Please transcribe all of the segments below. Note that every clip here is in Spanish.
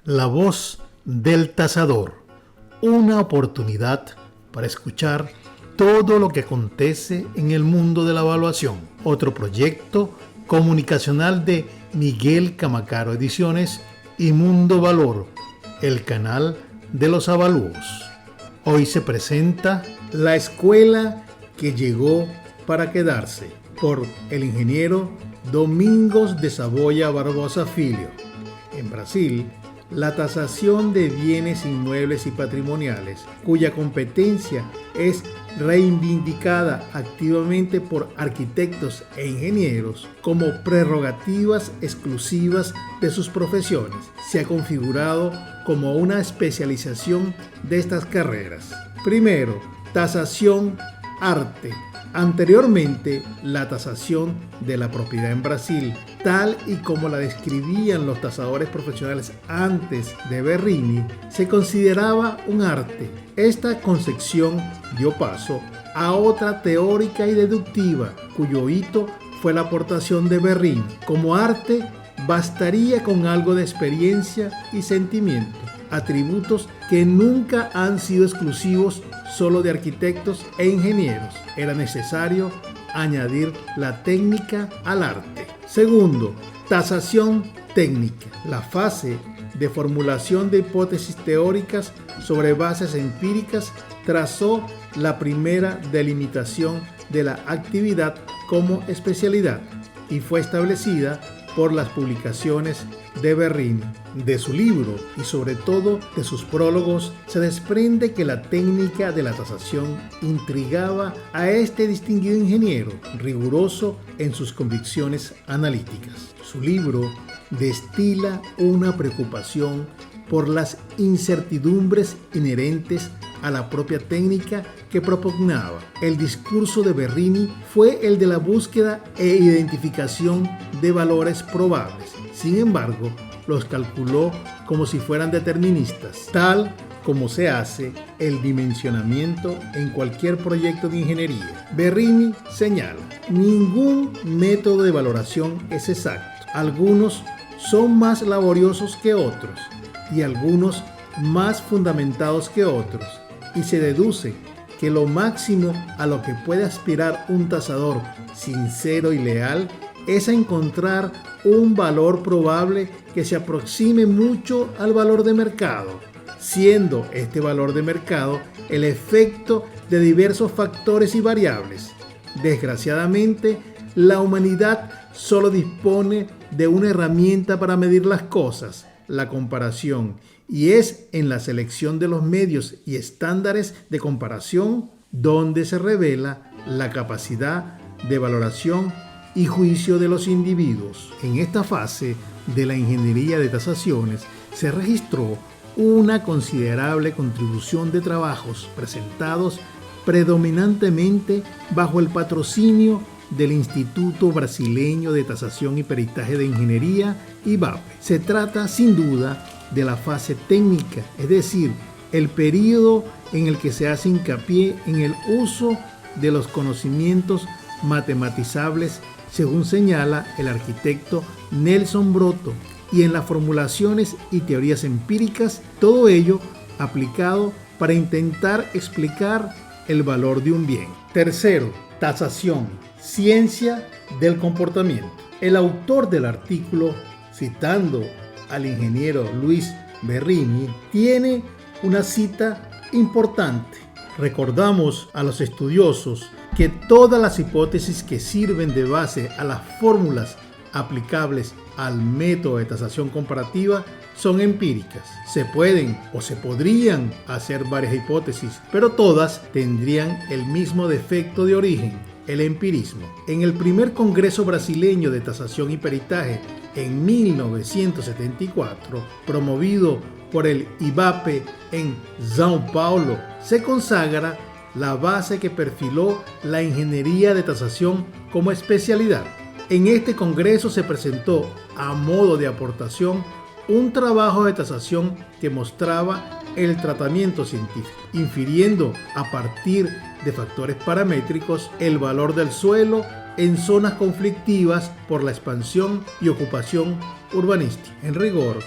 La voz del tasador, una oportunidad para escuchar todo lo que acontece en el mundo de la evaluación. Otro proyecto comunicacional de Miguel Camacaro Ediciones y Mundo Valor, el canal de los avalúos. Hoy se presenta La escuela que llegó para quedarse, por el ingeniero Domingos de Saboia Barbosa Filho. En Brasil, la tasación de bienes inmuebles y patrimoniales, cuya competencia es reivindicada activamente por arquitectos e ingenieros como prerrogativas exclusivas de sus profesiones, se ha configurado como una especialización de estas carreras. Primero, tasación arte. Anteriormente, la tasación de la propiedad en Brasil, tal y como la describían los tasadores profesionales antes de Berrini, se consideraba un arte. Esta concepción dio paso a otra teórica y deductiva, cuyo hito fue la aportación de Berrini. Como arte, bastaría con algo de experiencia y sentimiento, atributos que nunca han sido exclusivos solo de arquitectos e ingenieros. Era necesario añadir la técnica al arte. Segundo, tasación técnica. La fase de formulación de hipótesis teóricas sobre bases empíricas trazó la primera delimitación de la actividad como especialidad y fue establecida por las publicaciones de Berrini. De su libro y sobre todo de sus prólogos se desprende que la técnica de la tasación intrigaba a este distinguido ingeniero, riguroso en sus convicciones analíticas. Su libro destila una preocupación por las incertidumbres inherentes a la propia técnica que propugnaba. El discurso de Berrini fue el de la búsqueda e identificación de valores probables. Sin embargo, los calculó como si fueran deterministas, tal como se hace el dimensionamiento en cualquier proyecto de ingeniería. Berrini señala: ningún método de valoración es exacto. Algunos son más laboriosos que otros y algunos más fundamentados que otros, y se deduce que lo máximo a lo que puede aspirar un tasador sincero y leal es a encontrar un valor probable que se aproxime mucho al valor de mercado, siendo este valor de mercado el efecto de diversos factores y variables. Desgraciadamente, la humanidad solo dispone de una herramienta para medir las cosas: la comparación, y es en la selección de los medios y estándares de comparación donde se revela la capacidad de valoración y juicio de los individuos. En esta fase de la ingeniería de tasaciones se registró una considerable contribución de trabajos presentados predominantemente bajo el patrocinio del Instituto Brasileño de Tasación y Peritaje de Ingeniería, IBAPE. Se trata sin duda de la fase técnica, es decir, el periodo en el que se hace hincapié en el uso de los conocimientos matematizables, según señala el arquitecto Nelson Broto, y en las formulaciones y teorías empíricas, todo ello aplicado para intentar explicar el valor de un bien. Tercero, tasación, ciencia del comportamiento. El autor del artículo, citando al ingeniero Luis Berrini, tiene una cita importante. Recordamos a los estudiosos que todas las hipótesis que sirven de base a las fórmulas aplicables al método de tasación comparativa son empíricas. Se pueden o se podrían hacer varias hipótesis, pero todas tendrían el mismo defecto de origen: el empirismo. En el primer Congreso Brasileño de Tasación y Peritaje en 1974, promovido por el IBAPE en São Paulo, se consagra la base que perfiló la ingeniería de tasación como especialidad. En este congreso se presentó a modo de aportación un trabajo de tasación que mostraba el tratamiento científico, infiriendo a partir de factores paramétricos el valor del suelo en zonas conflictivas por la expansión y ocupación urbanística. En rigor,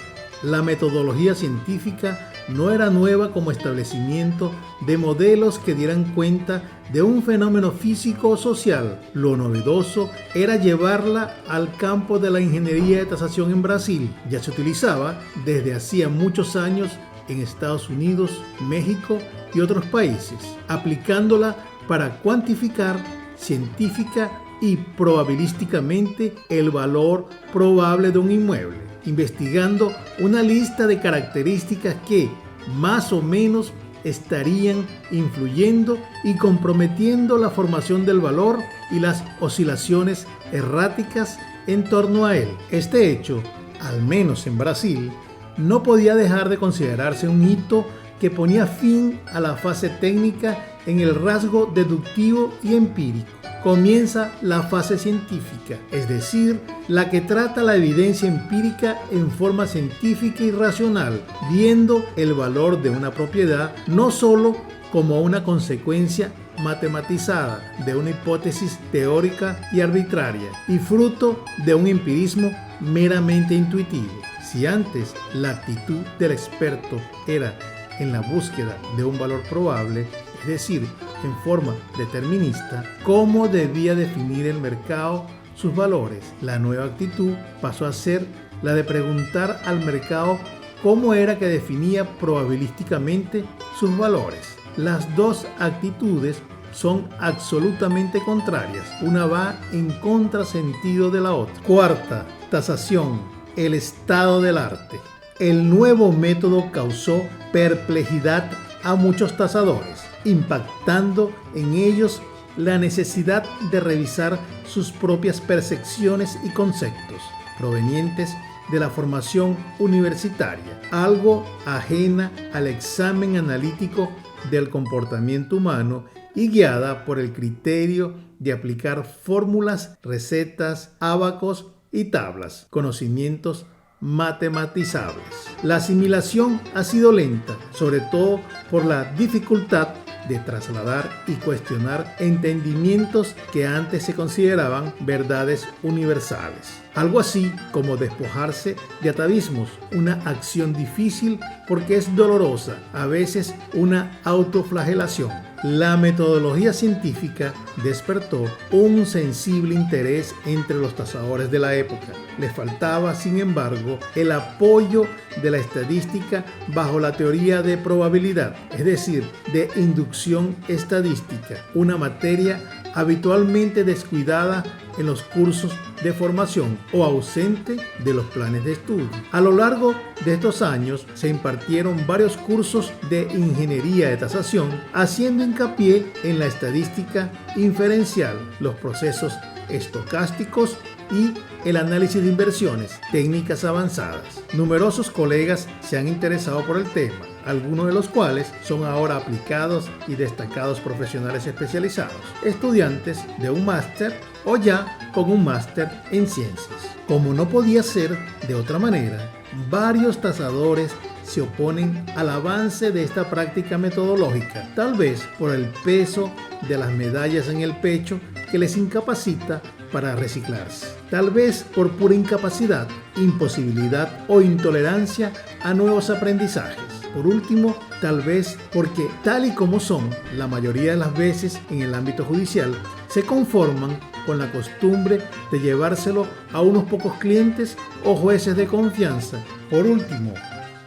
La metodología científica no era nueva como establecimiento de modelos que dieran cuenta de un fenómeno físico o social. Lo novedoso era llevarla al campo de la ingeniería de tasación en Brasil. Ya se utilizaba desde hacía muchos años en Estados Unidos, México y otros países, aplicándola para cuantificar científica y probabilísticamente el valor probable de un inmueble, investigando una lista de características que más o menos estarían influyendo y comprometiendo la formación del valor y las oscilaciones erráticas en torno a él. Este hecho, al menos en Brasil, no podía dejar de considerarse un hito que ponía fin a la fase técnica en el rasgo deductivo y empírico. Comienza la fase científica, es decir, la que trata la evidencia empírica en forma científica y racional, viendo el valor de una propiedad no solo como una consecuencia matematizada de una hipótesis teórica y arbitraria y fruto de un empirismo meramente intuitivo. Si antes la actitud del experto era en la búsqueda de un valor probable, es decir, en forma determinista, cómo debía definir el mercado sus valores, la nueva actitud pasó a ser la de preguntar al mercado cómo era que definía probabilísticamente sus valores. Las dos actitudes son absolutamente contrarias, una va en contrasentido de la otra. Cuarta, tasación, el estado del arte. El nuevo método causó perplejidad a muchos tasadores, impactando en ellos la necesidad de revisar sus propias percepciones y conceptos provenientes de la formación universitaria, algo ajena al examen analítico del comportamiento humano y guiada por el criterio de aplicar fórmulas, recetas, ábacos y tablas, conocimientos matematizables. La asimilación ha sido lenta, sobre todo por la dificultad de trasladar y cuestionar entendimientos que antes se consideraban verdades universales. Algo así como despojarse de atavismos, una acción difícil porque es dolorosa, a veces una autoflagelación. La metodología científica despertó un sensible interés entre los tasadores de la época. Les faltaba, sin embargo, el apoyo de la estadística bajo la teoría de probabilidad, es decir, de inducción estadística, una materia habitualmente descuidada en los cursos de formación o ausente de los planes de estudio. A lo largo de estos años se impartieron varios cursos de ingeniería de tasación, haciendo hincapié en la estadística inferencial, los procesos estocásticos y el análisis de inversiones, técnicas avanzadas. Numerosos colegas se han interesado por el tema, algunos de los cuales son ahora aplicados y destacados profesionales especializados, estudiantes de un máster o ya con un máster en ciencias. Como no podía ser de otra manera, varios tasadores se oponen al avance de esta práctica metodológica, tal vez por el peso de las medallas en el pecho que les incapacita para reciclarse, tal vez por pura incapacidad, imposibilidad o intolerancia a nuevos aprendizajes. Por último, tal vez porque tal y como son la mayoría de las veces en el ámbito judicial, se conforman con la costumbre de llevárselo a unos pocos clientes o jueces de confianza. Por último,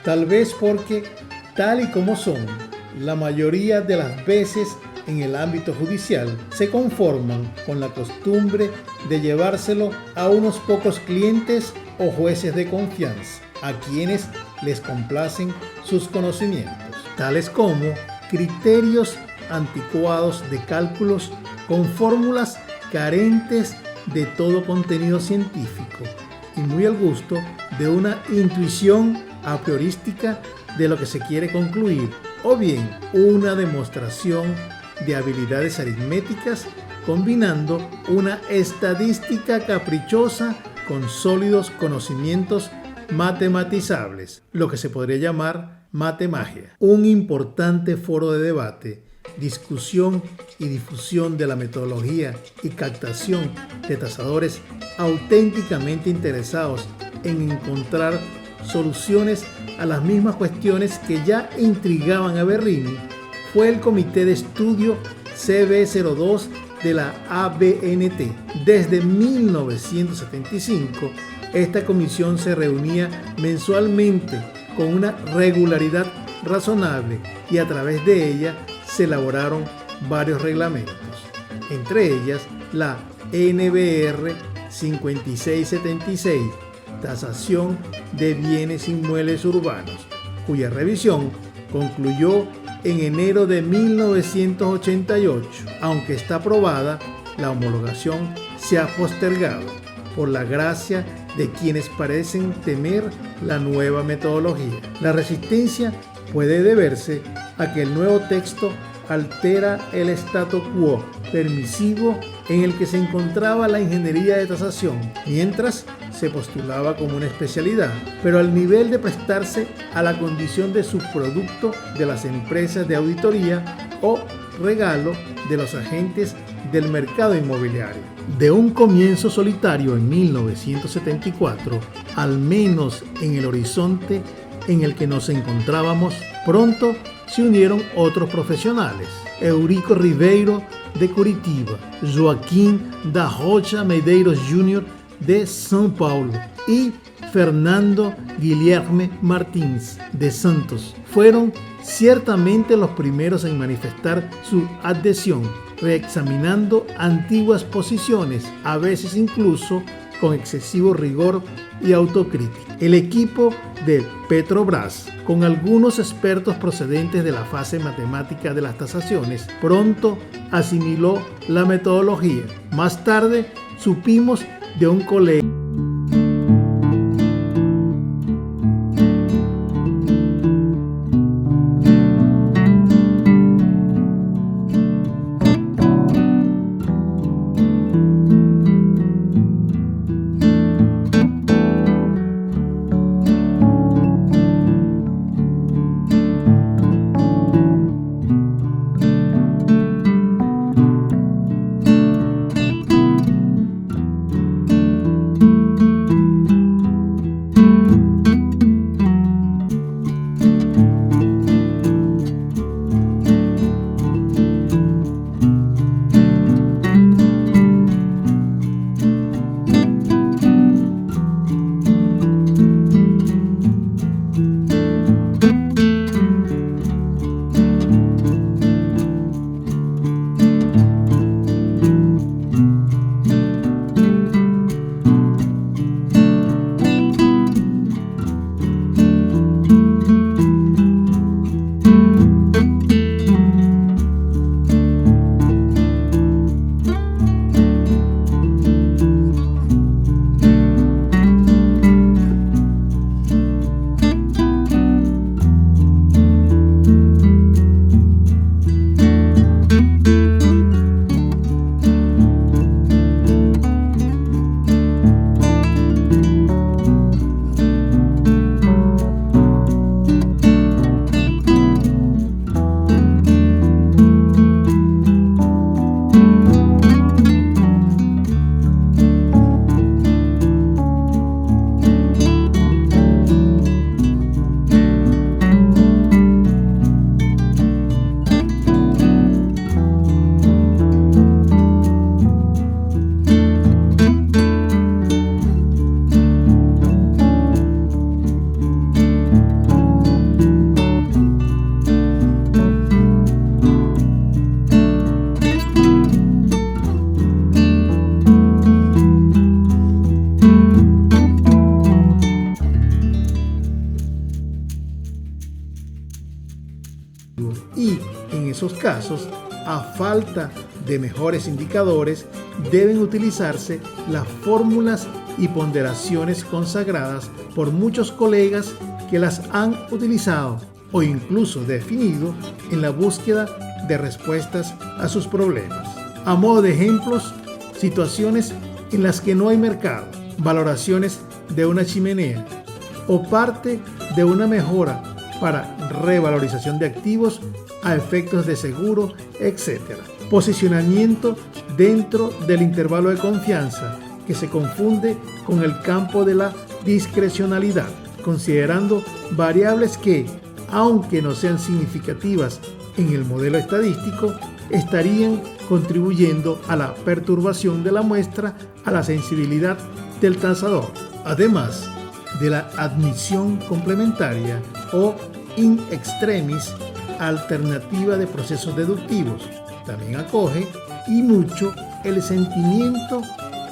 tal vez porque tal y como son la mayoría de las veces en el ámbito judicial, se conforman con la costumbre de llevárselo a unos pocos clientes o jueces de confianza, a quienes les complacen sus conocimientos, tales como criterios anticuados de cálculos con fórmulas carentes de todo contenido científico y muy al gusto de una intuición a priorística de lo que se quiere concluir, o bien una demostración de habilidades aritméticas combinando una estadística caprichosa con sólidos conocimientos matematizables, lo que se podría llamar matemagia. Un importante foro de debate, discusión y difusión de la metodología y captación de tasadores auténticamente interesados en encontrar soluciones a las mismas cuestiones que ya intrigaban a Berrini fue el Comité de Estudio CB02 de la ABNT. Desde 1975, esta comisión se reunía mensualmente con una regularidad razonable y a través de ella se elaboraron varios reglamentos, entre ellas la NBR 5676, tasación de bienes inmuebles urbanos, cuya revisión concluyó en enero de 1988. Aunque está aprobada, la homologación se ha postergado por la gracia de quienes parecen temer la nueva metodología. La resistencia puede deberse a que el nuevo texto altera el statu quo permisivo en el que se encontraba la ingeniería de tasación, mientras se postulaba como una especialidad, pero al nivel de prestarse a la condición de subproducto de las empresas de auditoría o regalo de los agentes del mercado inmobiliario. De un comienzo solitario en 1974, al menos en el horizonte en el que nos encontrábamos, pronto se unieron otros profesionales: Eurico Ribeiro de Curitiba, Joaquim da Rocha Medeiros Jr. de São Paulo y Fernando Guilherme Martins de Santos. Fueron ciertamente los primeros en manifestar su adhesión, reexaminando antiguas posiciones, a veces incluso con excesivo rigor y autocrítica. El equipo de Petrobras, con algunos expertos procedentes de la fase matemática de las tasaciones, pronto asimiló la metodología. Más tarde supimos de un colega y, en esos casos, a falta de mejores indicadores, deben utilizarse las fórmulas y ponderaciones consagradas por muchos colegas que las han utilizado o incluso definido en la búsqueda de respuestas a sus problemas. A modo de ejemplos, situaciones en las que no hay mercado, valoraciones de una chimenea o parte de una mejora para revalorización de activos a efectos de seguro, etc. Posicionamiento dentro del intervalo de confianza, que se confunde con el campo de la discrecionalidad. considerando variables que, aunque no sean significativas en el modelo estadístico, estarían contribuyendo a la perturbación de la muestra a la sensibilidad del tasador, además de la admisión complementaria o in extremis alternativa de procesos deductivos. También acoge y mucho el sentimiento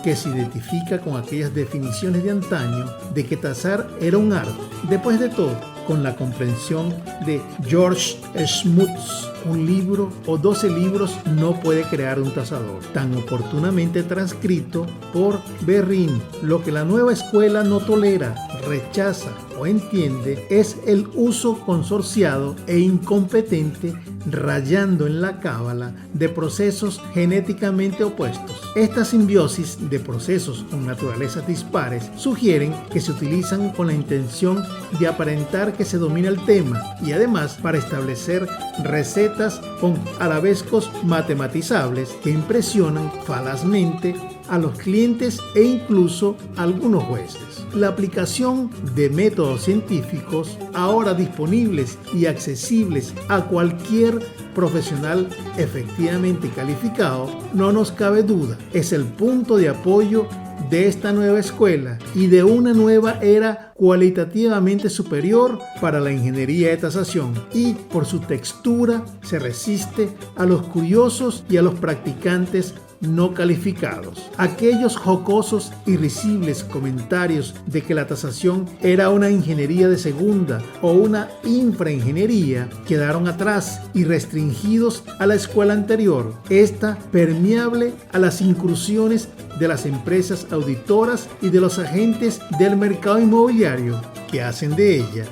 que se identifica con aquellas definiciones de antaño de que tasar era un arte. Después de todo, con la comprensión de George Smootz, un libro o 12 libros no puede crear un tasador, tan oportunamente transcrito por Berrin. Lo que la nueva escuela no tolera, rechaza o entiende es el uso consorciado e incompetente, rayando en la cábala, de procesos genéticamente opuestos. Esta simbiosis de procesos con naturalezas dispares sugieren que se utilizan con la intención de aparentar que se domina el tema y además para establecer recetas con arabescos matematizables que impresionan falazmente a los clientes e incluso a algunos jueces. La aplicación de métodos científicos ahora disponibles y accesibles a cualquier profesional efectivamente calificado, no nos cabe duda, es el punto de apoyo de esta nueva escuela y de una nueva era cualitativamente superior para la ingeniería de tasación, y por su textura se resiste a los curiosos y a los practicantes no calificados. Aquellos jocosos y risibles comentarios de que la tasación era una ingeniería de segunda o una infraingeniería quedaron atrás y restringidos a la escuela anterior, esta permeable a las incursiones de las empresas auditoras y de los agentes del mercado inmobiliario, que hacen de ella,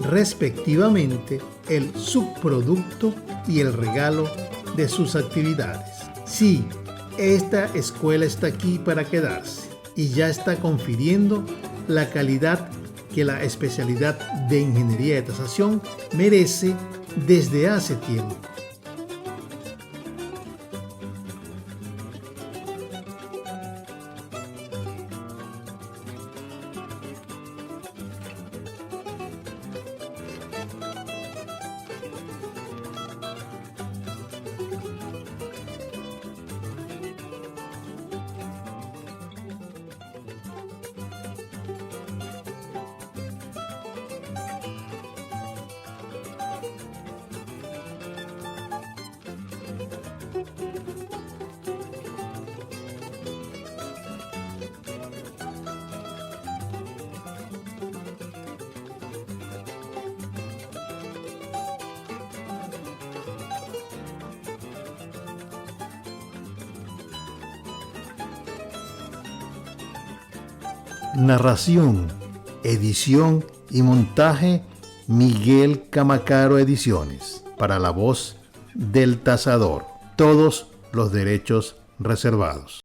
respectivamente, el subproducto y el regalo de sus actividades. Sí, esta escuela está aquí para quedarse y ya está confiriendo la calidad que la especialidad de ingeniería de tasación merece desde hace tiempo. Narración, edición y montaje, Miguel Camacaro Ediciones. Para la voz del tasador. Todos los derechos reservados.